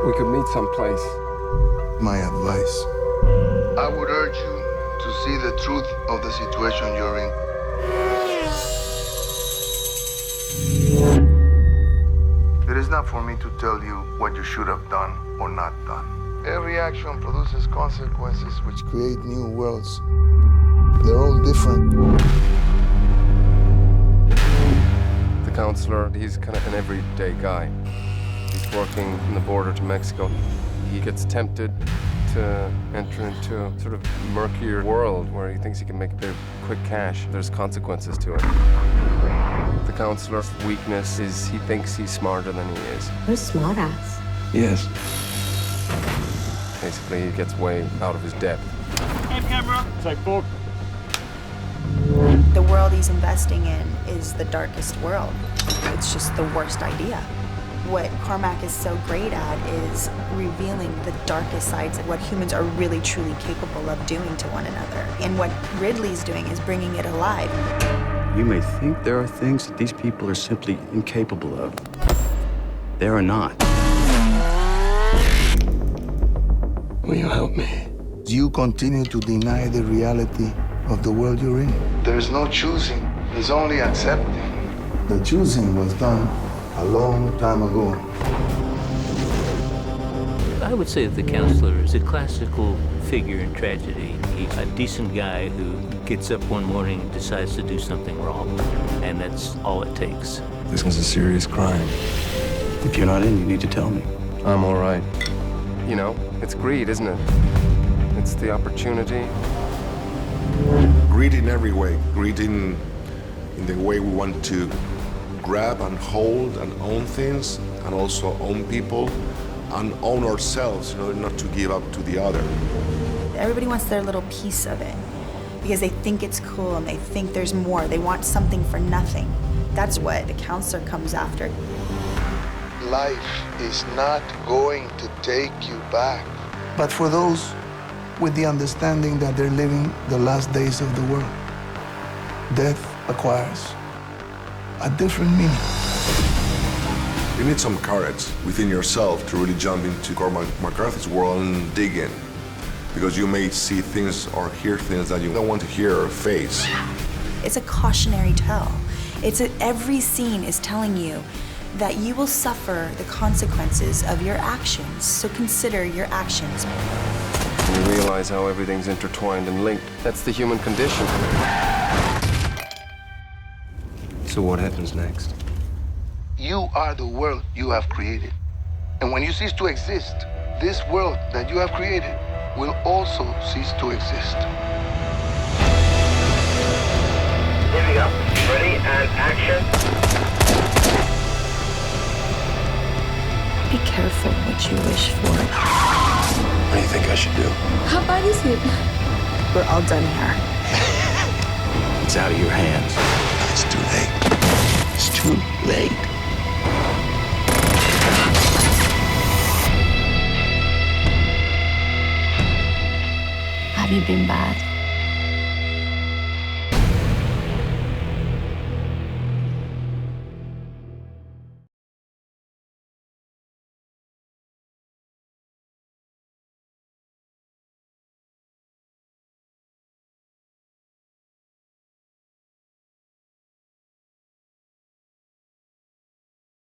We could meet someplace. My advice: I would urge you to see the truth of the situation you're in. It is not for me to tell you what you should have done or not done. Every action produces consequences which create new worlds. They're all different. The counselor, he's kind of an everyday guy. He's working in the border to Mexico. He gets tempted to enter into a sort of murkier world where he thinks he can make a bit of quick cash. There's consequences to it. The counselor's weakness is he thinks he's smarter than he is. You're a smart ass. Yes. Basically, he gets way out of his depth. Hey, camera. Take 4. The world he's investing in is the darkest world. It's just the worst idea. What Cormac is so great at is revealing the darkest sides of what humans are really truly capable of doing to one another. And what Ridley's doing is bringing it alive. You may think there are things that these people are simply incapable of. They are not. Will you help me? You continue to deny the reality of the world you're in. There's no choosing, there's only accepting. The choosing was done a long time ago. I would say that the counselor is a classical figure in tragedy. He's a decent guy who gets up one morning and decides to do something wrong, and that's all it takes. This was a serious crime. If you're not in, you need to tell me. I'm all right. You know, it's greed, isn't it? It's the opportunity. Greed in every way. Greed in the way we want to grab and hold and own things, and also own people, and own ourselves in order not to give up to the other. Everybody wants their little piece of it because they think it's cool and they think there's more. They want something for nothing. That's what the counselor comes after. Life is not going to take you back. But for those with the understanding that they're living the last days of the world, death acquires a different meaning. You need some courage within yourself to really jump into Cormac McCarthy's world and dig in. Because you may see things or hear things that you don't want to hear or face. It's a cautionary tale. Every scene is telling you that you will suffer the consequences of your actions, so consider your actions. You realize how everything's intertwined and linked. That's the human condition. So what happens next? You are the world you have created. And when you cease to exist, this world that you have created will also cease to exist. Here we go. Ready and action. Be careful what you wish for. What do you think I should do? How bad is it? We're all done here. It's out of your hands. It's too late. It's too late. Have you been bad?